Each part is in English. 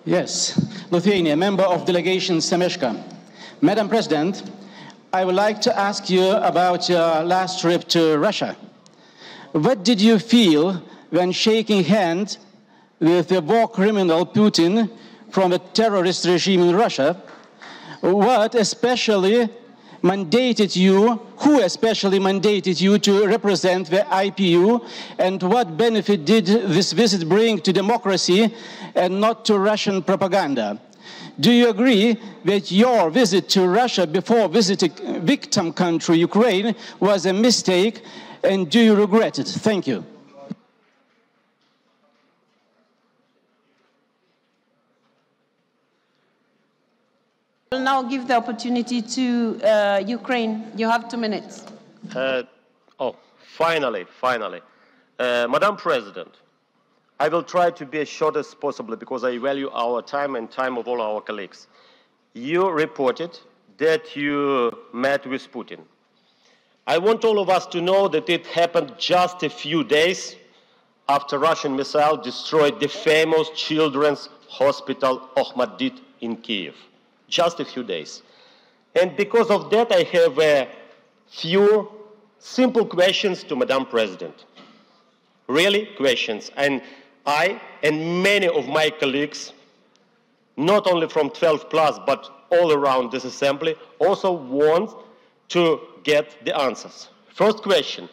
Yes, Lithuania, member of delegation Semeshka. Madam President, I would like to ask you about your last trip to Russia. What did you feel when shaking hands with the war criminal Putin from the terrorist regime in Russia? What especially mandated you, who especially mandated you to represent the IPU, and what benefit did this visit bring to democracy and not to Russian propaganda? Do you agree that your visit to Russia before visiting victim country Ukraine was a mistake, and do you regret it? Thank you. I will now give the opportunity to Ukraine. You have 2 minutes. Finally. Madam President, I will try to be as short as possible because I value our time and time of all our colleagues. You reported that you met with Putin. I want all of us to know that it happened just a few days after Russian missile destroyed the famous children's hospital Ohmadiet in Kiev. Just a few days. And because of that, I have a few simple questions to Madam President. Really questions. And I and many of my colleagues, not only from 12 plus, but all around this assembly, also want to get the answers. First question,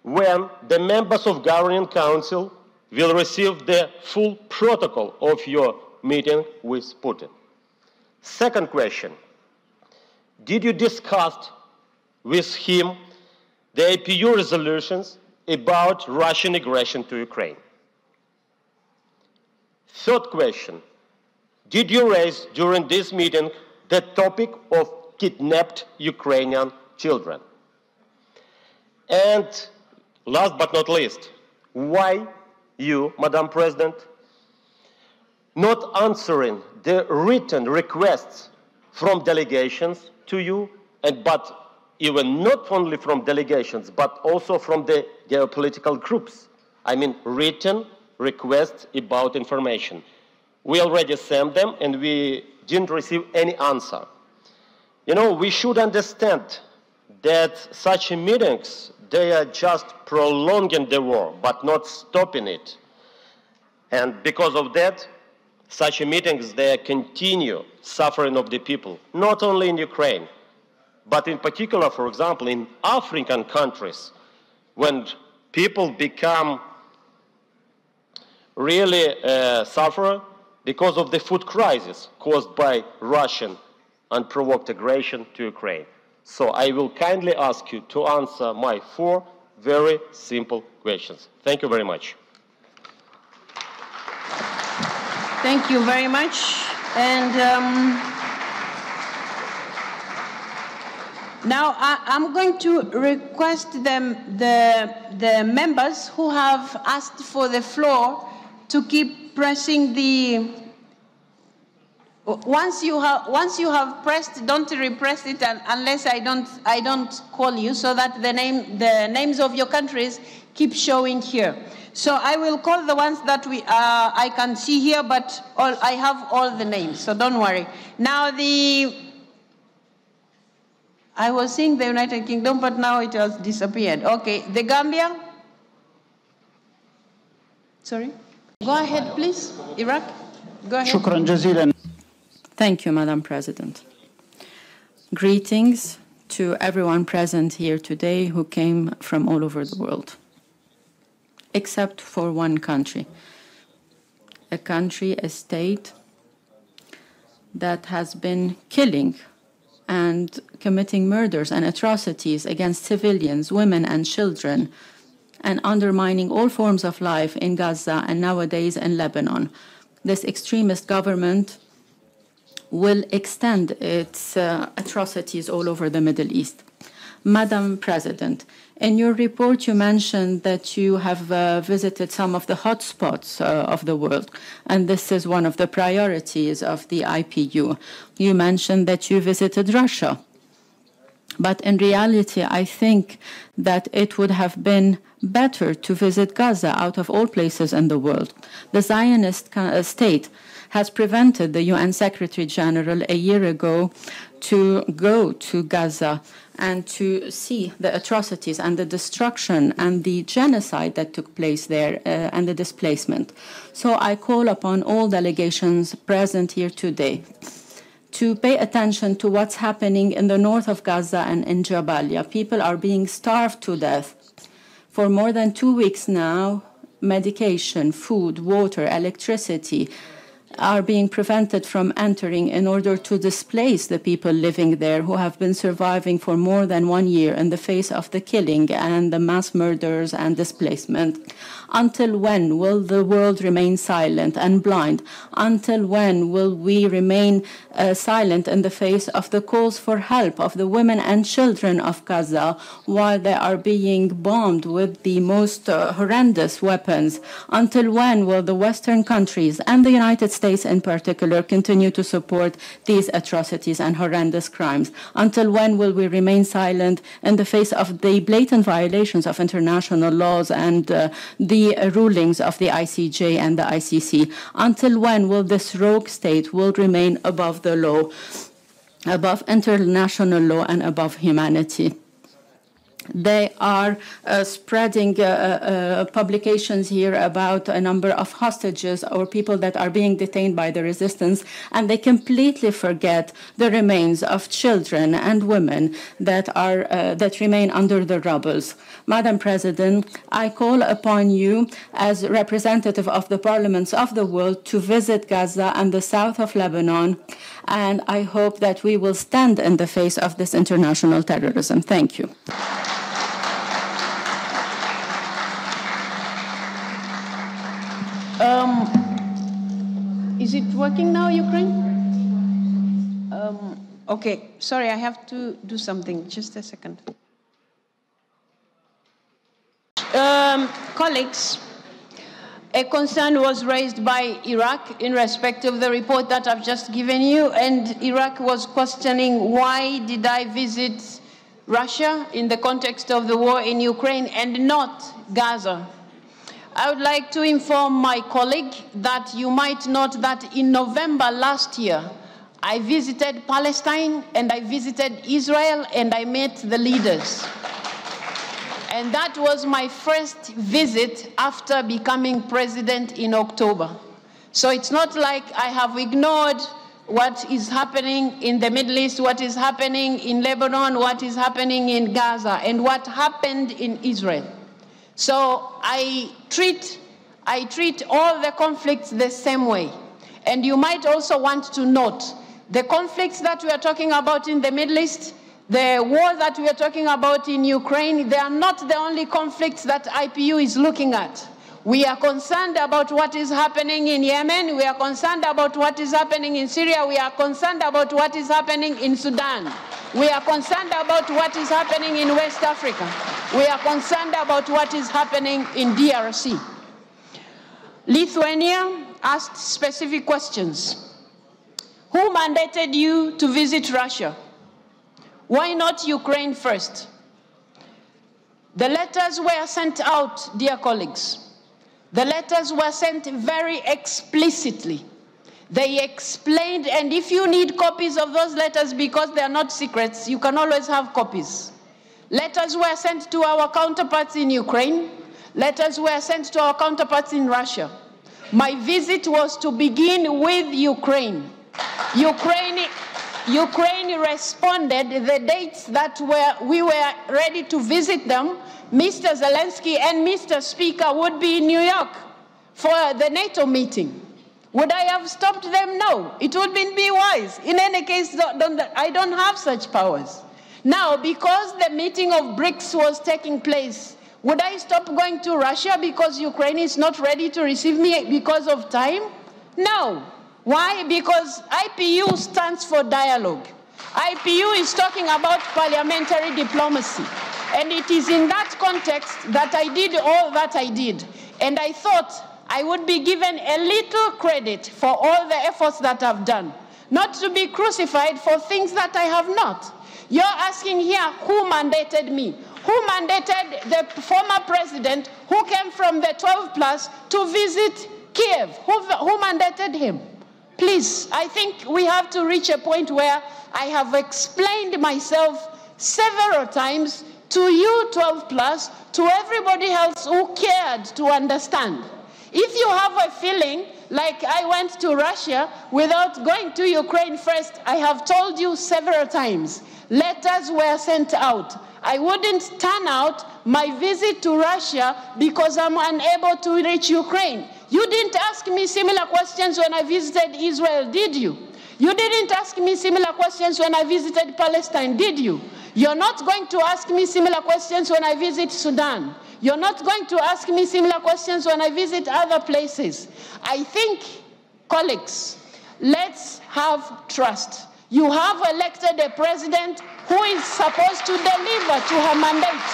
when the members of Governing Council will receive the full protocol of your meeting with Putin? Second question, did you discuss with him the IPU resolutions about Russian aggression to Ukraine? Third question, did you raise during this meeting the topic of kidnapped Ukrainian children? And last but not least, why you, Madam President, not answering the written requests from delegations to you, but even not only from delegations, but also from the geopolitical groups. I mean, written requests about information. We already sent them and we didn't receive any answer. You know, we should understand that such meetings, they are just prolonging the war, but not stopping it. And because of that, such meetings, they continue suffering of the people, not only in Ukraine, but in particular, for example, in African countries, when people become really suffer because of the food crisis caused by Russian unprovoked aggression to Ukraine. So I will kindly ask you to answer my 4 very simple questions. Thank you very much. Thank you very much. And now I'm going to request the members who have asked for the floor to keep pressing the. Once you have pressed, don't repress it unless I don't call you, so that the names of your countries keep showing here. So I will call the ones that I can see here, but I have all the names, so don't worry. Now I was seeing the United Kingdom, but now it has disappeared. Okay, the Gambia. Sorry? Go ahead, please. Iraq, go ahead. Shukran jazilan. Thank you, Madam President. Greetings to everyone present here today who came from all over the world, except for one country, a state that has been killing and committing murders and atrocities against civilians, women and children, and undermining all forms of life in Gaza and nowadays in Lebanon. This extremist government will extend its atrocities all over the Middle East. Madam President, in your report you mentioned that you have visited some of the hotspots of the world, and this is one of the priorities of the IPU. You mentioned that you visited Russia. But in reality, I think that it would have been better to visit Gaza out of all places in the world. The Zionist state has prevented the UN Secretary General a year ago to go to Gaza and to see the atrocities and the destruction and the genocide that took place there and the displacement. So I call upon all delegations present here today to pay attention to what's happening in the north of Gaza and in Jabalia. People are being starved to death. For more than 2 weeks now, medication, food, water, electricity are being prevented from entering in order to displace the people living there who have been surviving for more than 1 year in the face of the killing and the mass murders and displacement. Until when will the world remain silent and blind? Until when will we remain silent in the face of the calls for help of the women and children of Gaza while they are being bombed with the most horrendous weapons? Until when will the Western countries and the United States in particular continue to support these atrocities and horrendous crimes? Until when will we remain silent in the face of the blatant violations of international laws and the rulings of the ICJ and the ICC? Until when will this rogue state will remain above the law, above international law and above humanity? They are spreading publications here about a number of hostages or people that are being detained by the resistance, and they completely forget the remains of children and women that remain under the rubbles. Madam President, I call upon you as representative of the parliaments of the world to visit Gaza and the south of Lebanon, and I hope that we will stand in the face of this international terrorism. Thank you. Is it working now, Ukraine? Okay, sorry, I have to do something. Just a second. Colleagues, a concern was raised by Iraq in respect of the report that I've just given you, and Iraq was questioning why did I visit Russia in the context of the war in Ukraine and not Gaza. I would like to inform my colleague that you might note that in November last year, I visited Palestine and I visited Israel and I met the leaders. And that was my first visit after becoming president in October. So it's not like I have ignored what is happening in the Middle East, what is happening in Lebanon, what is happening in Gaza, and what happened in Israel. So I treat all the conflicts the same way. And you might also want to note the conflicts that we are talking about in the Middle East, the war that we are talking about in Ukraine, they are not the only conflicts that IPU is looking at. We are concerned about what is happening in Yemen. We are concerned about what is happening in Syria. We are concerned about what is happening in Sudan. We are concerned about what is happening in West Africa. We are concerned about what is happening in DRC. Lithuania asked specific questions. Who mandated you to visit Russia? Why not Ukraine first? The letters were sent out, dear colleagues. The letters were sent very explicitly. They explained, and if you need copies of those letters because they are not secrets, you can always have copies. Letters were sent to our counterparts in Ukraine. Letters were sent to our counterparts in Russia. My visit was to begin with Ukraine. Ukraine responded the dates that we were ready to visit them. Mr. Zelensky and Mr. Speaker would be in New York for the NATO meeting. Would I have stopped them? No. It would be wise. In any case, I don't have such powers. Now, because the meeting of BRICS was taking place, would I stop going to Russia because Ukraine is not ready to receive me because of time? No. Why? Because IPU stands for dialogue. IPU is talking about parliamentary diplomacy. And it is in that context that I did all that I did. And I thought I would be given a little credit for all the efforts that I've done, not to be crucified for things that I have not. You're asking here who mandated me. Who mandated the former president who came from the 12 plus to visit Kiev? Who mandated him? Please, I think we have to reach a point where I have explained myself several times to you 12 plus, to everybody else who cared to understand. If you have a feeling like I went to Russia without going to Ukraine first, I have told you several times, letters were sent out. I wouldn't turn out my visit to Russia because I'm unable to reach Ukraine. You didn't ask me similar questions when I visited Israel, did you? You didn't ask me similar questions when I visited Palestine, did you? You're not going to ask me similar questions when I visit Sudan. You're not going to ask me similar questions when I visit other places. I think, colleagues, let's have trust. You have elected a president who is supposed to deliver to her mandate.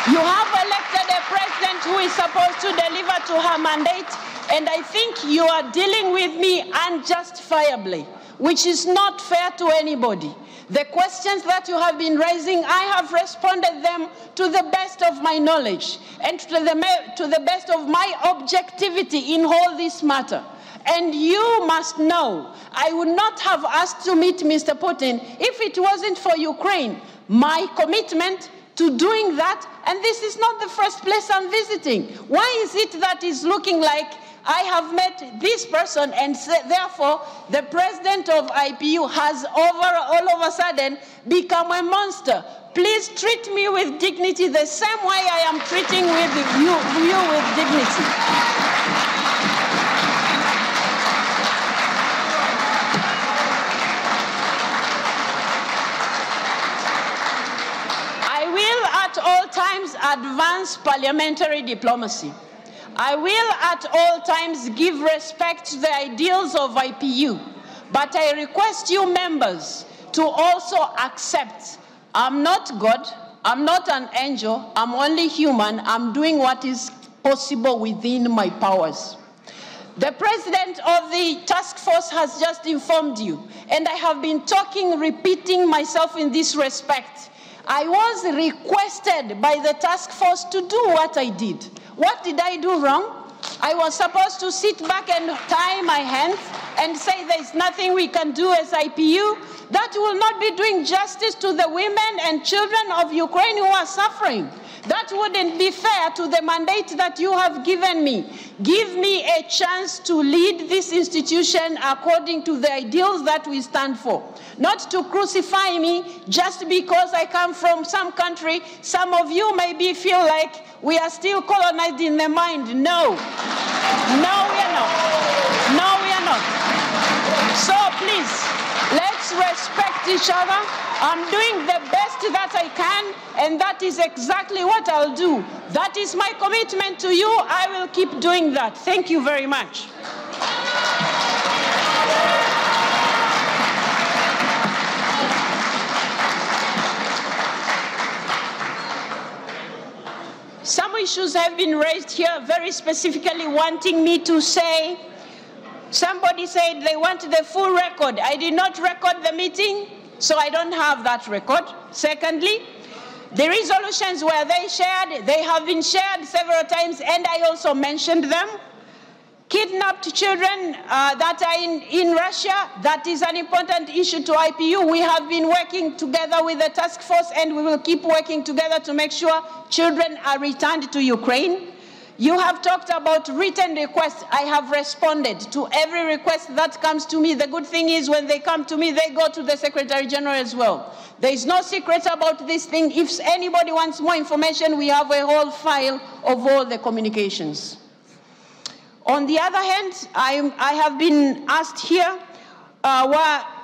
You have elected a president who is supposed to deliver to her mandate, and I think you are dealing with me unjustifiably, which is not fair to anybody. The questions that you have been raising, I have responded them to the best of my knowledge and to the best of my objectivity in all this matter. And you must know, I would not have asked to meet Mr. Putin if it wasn't for Ukraine. My commitment to doing that, and this is not the first place I'm visiting. Why is it that is looking like I have met this person and therefore the president of IPU has all of a sudden become a monster? Please treat me with dignity the same way I am treating you with dignity. At all times advance parliamentary diplomacy. I will at all times give respect to the ideals of IPU, but I request you members to also accept I'm not God, I'm not an angel, I'm only human, I'm doing what is possible within my powers. The president of the task force has just informed you, and I have been repeating myself in this respect. I was requested by the task force to do what I did. What did I do wrong? I was supposed to sit back and tie my hands and say there's nothing we can do as IPU. That will not be doing justice to the women and children of Ukraine who are suffering. That wouldn't be fair to the mandate that you have given me. Give me a chance to lead this institution according to the ideals that we stand for. Not to crucify me just because I come from some country. Some of you maybe feel like we are still colonized in the mind. No. No, we are not. No, we are not. So please, let's respect each other. I'm doing the best that I can, and that is exactly what I'll do. That is my commitment to you. I will keep doing that. Thank you very much. Some issues have been raised here, very specifically wanting me to say, somebody said they want the full record. I did not record the meeting, so I don't have that record. Secondly, the resolutions were they have been shared several times, and I also mentioned them. Kidnapped children that are in Russia, that is an important issue to IPU. We have been working together with the task force, and we will keep working together to make sure children are returned to Ukraine. You have talked about written requests. I have responded to every request that comes to me. The good thing is when they come to me, they go to the Secretary General as well. There is no secret about this thing. If anybody wants more information, we have a whole file of all the communications. On the other hand, I have been asked here,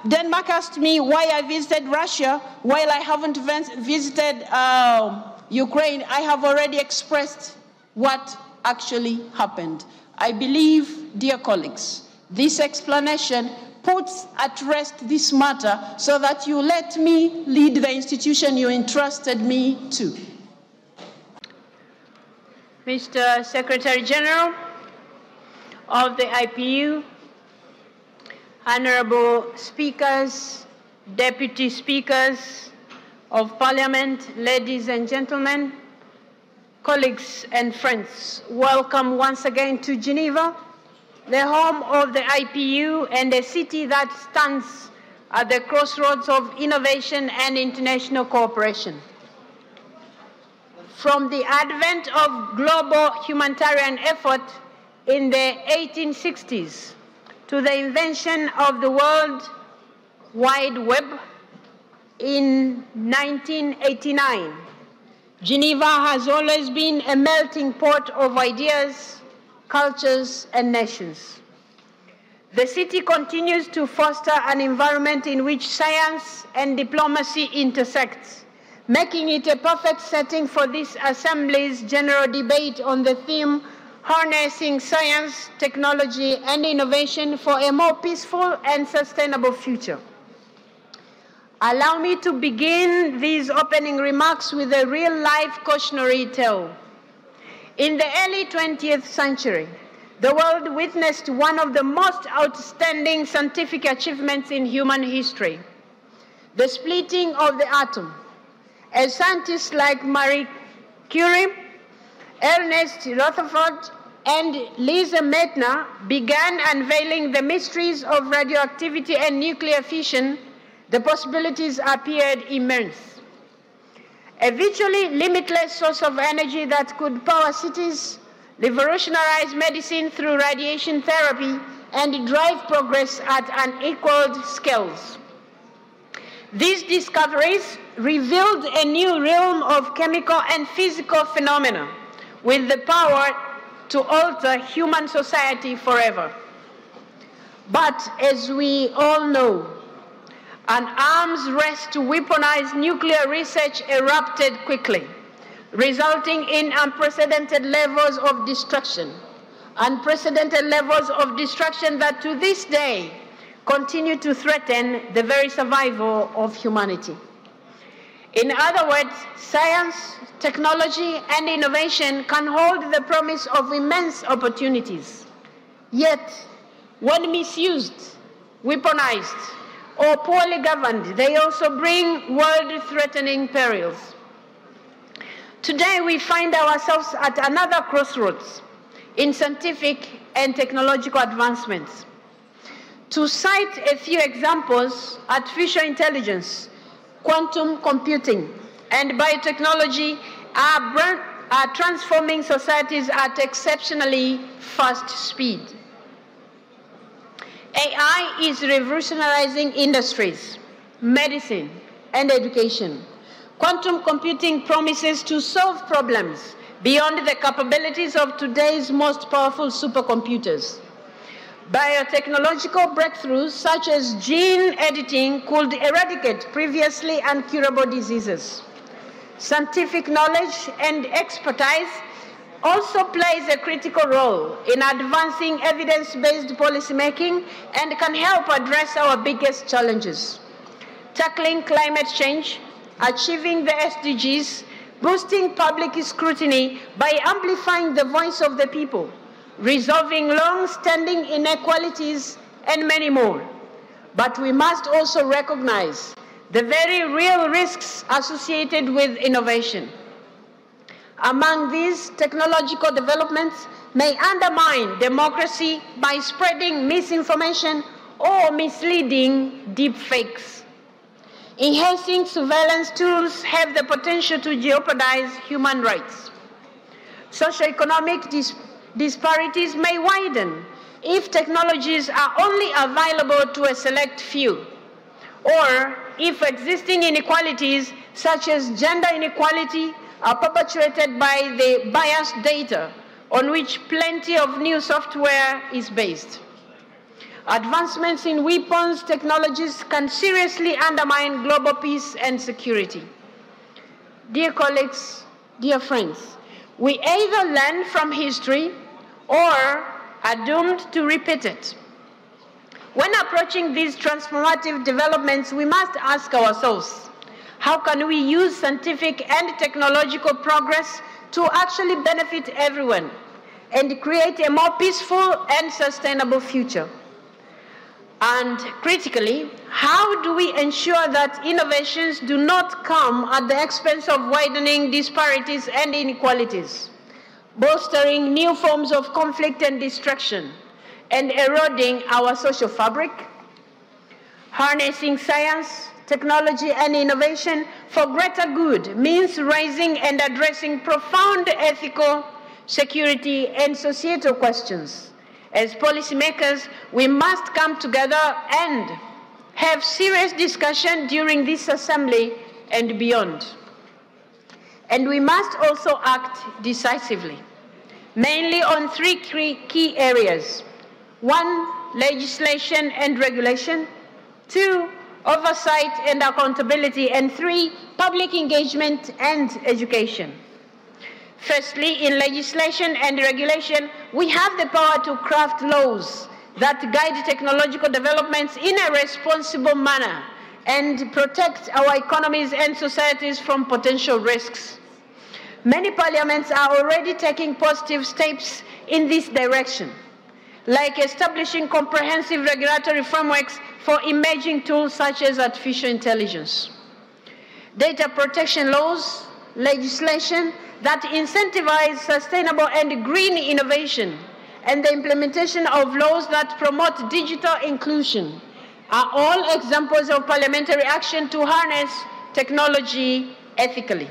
Denmark asked me why I visited Russia while I haven't visited Ukraine. I have already expressed what actually happened. I believe, dear colleagues, this explanation puts at rest this matter so that you let me lead the institution you entrusted me to. Mr. Secretary General of the IPU, honorable speakers, deputy speakers of parliament, ladies and gentlemen, colleagues and friends, welcome once again to Geneva. the home of the IPU, and a city that stands at the crossroads of innovation and international cooperation. From the advent of global humanitarian effort in the 1860s to the invention of the World Wide Web in 1989, Geneva has always been a melting pot of ideas, cultures, and nations. The city continues to foster an environment in which science and diplomacy intersect, making it a perfect setting for this Assembly's general debate on the theme, Harnessing Science, Technology, and Innovation for a More Peaceful and Sustainable Future. Allow me to begin these opening remarks with a real-life cautionary tale. In the early 20th century, the world witnessed one of the most outstanding scientific achievements in human history, the splitting of the atom. As scientists like Marie Curie, Ernest Rutherford, and Lise Meitner began unveiling the mysteries of radioactivity and nuclear fission, the possibilities appeared immense. A virtually limitless source of energy that could power cities, revolutionize medicine through radiation therapy, and drive progress at unequaled scales. These discoveries revealed a new realm of chemical and physical phenomena with the power to alter human society forever. But as we all know, an arms race to weaponize nuclear research erupted quickly, resulting in unprecedented levels of destruction that to this day continue to threaten the very survival of humanity. In other words, science, technology, and innovation can hold the promise of immense opportunities. Yet, when misused, weaponized, or poorly governed, they also bring world-threatening perils. Today, we find ourselves at another crossroads in scientific and technological advancements. To cite a few examples, artificial intelligence, quantum computing, and biotechnology are transforming societies at exceptionally fast speed. AI is revolutionizing industries, medicine, and education. Quantum computing promises to solve problems beyond the capabilities of today's most powerful supercomputers. Biotechnological breakthroughs such as gene editing could eradicate previously incurable diseases. Scientific knowledge and expertise also plays a critical role in advancing evidence-based policymaking and can help address our biggest challenges: tackling climate change, achieving the SDGs, boosting public scrutiny by amplifying the voice of the people, resolving long-standing inequalities, and many more. But we must also recognize the very real risks associated with innovation. Among these, technological developments may undermine democracy by spreading misinformation or misleading deepfakes. Enhancing surveillance tools have the potential to jeopardize human rights. Socioeconomic disparities may widen if technologies are only available to a select few, or if existing inequalities such as gender inequality are perpetuated by the biased data on which plenty of new software is based. Advancements in weapons technologies can seriously undermine global peace and security. Dear colleagues, dear friends, we either learn from history or are doomed to repeat it. When approaching these transformative developments, we must ask ourselves, how can we use scientific and technological progress to actually benefit everyone and create a more peaceful and sustainable future? And critically, how do we ensure that innovations do not come at the expense of widening disparities and inequalities, bolstering new forms of conflict and destruction, and eroding our social fabric. Harnessing science, technology, and innovation for greater good means raising and addressing profound ethical, security, and societal questions. As policymakers, we must come together and have serious discussion during this assembly and beyond. And we must also act decisively, mainly on three key areas. 1, legislation and regulation. 2, oversight and accountability. And 3, public engagement and education. Firstly, in legislation and regulation, we have the power to craft laws that guide technological developments in a responsible manner and protect our economies and societies from potential risks. Many parliaments are already taking positive steps in this direction, like establishing comprehensive regulatory frameworks for emerging tools such as artificial intelligence. Data protection laws, legislation that incentivize sustainable and green innovation, and the implementation of laws that promote digital inclusion are all examples of parliamentary action to harness technology ethically.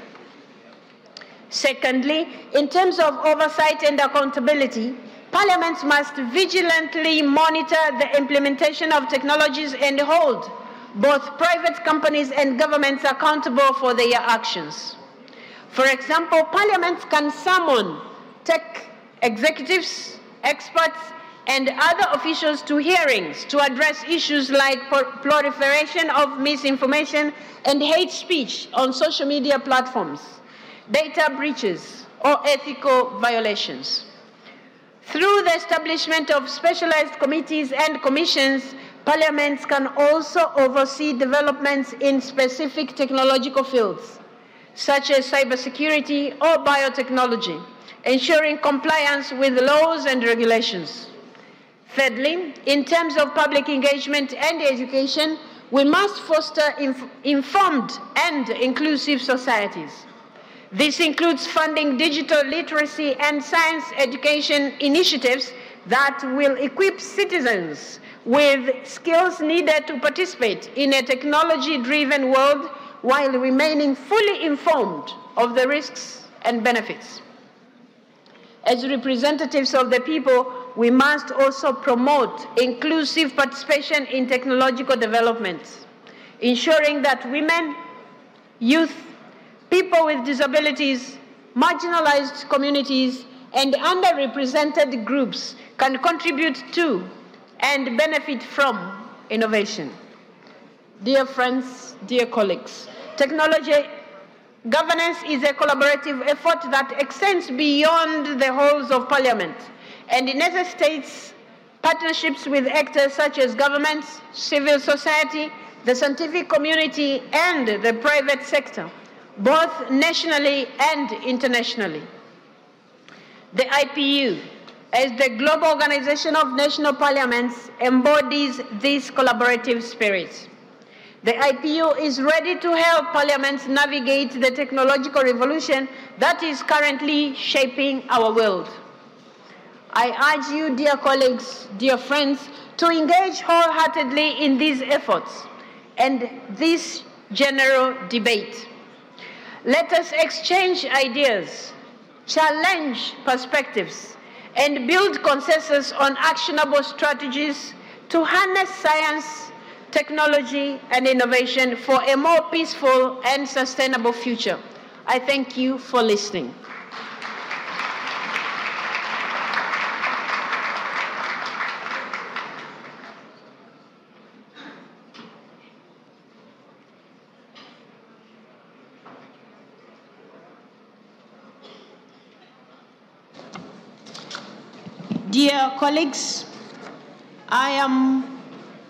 Secondly, in terms of oversight and accountability, parliaments must vigilantly monitor the implementation of technologies and hold both private companies and governments accountable for their actions. For example, parliaments can summon tech executives, experts, and other officials to hearings to address issues like proliferation of misinformation and hate speech on social media platforms, data breaches, or ethical violations. Through the establishment of specialized committees and commissions, parliaments can also oversee developments in specific technological fields, such as cybersecurity or biotechnology, ensuring compliance with laws and regulations. Thirdly, in terms of public engagement and education, we must foster informed and inclusive societies. This includes funding digital literacy and science education initiatives that will equip citizens with skills needed to participate in a technology-driven world while remaining fully informed of the risks and benefits. As representatives of the people, we must also promote inclusive participation in technological development, ensuring that women, youth, people with disabilities, marginalized communities, and underrepresented groups can contribute to and benefit from innovation. Dear friends, dear colleagues, technology governance is a collaborative effort that extends beyond the halls of parliament and necessitates partnerships with actors such as governments, civil society, the scientific community, and the private sector, both nationally and internationally. The IPU, as the global organization of national parliaments, embodies this collaborative spirit. The IPU is ready to help parliaments navigate the technological revolution that is currently shaping our world. I urge you, dear colleagues, dear friends, to engage wholeheartedly in these efforts and this general debate. Let us exchange ideas, challenge perspectives, and build consensus on actionable strategies to harness science, technology, and innovation for a more peaceful and sustainable future. I thank you for listening. Dear colleagues, I am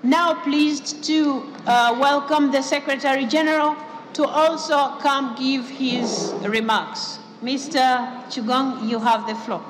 now pleased to welcome the Secretary General to also come give his remarks. Mr. Chugong, you have the floor.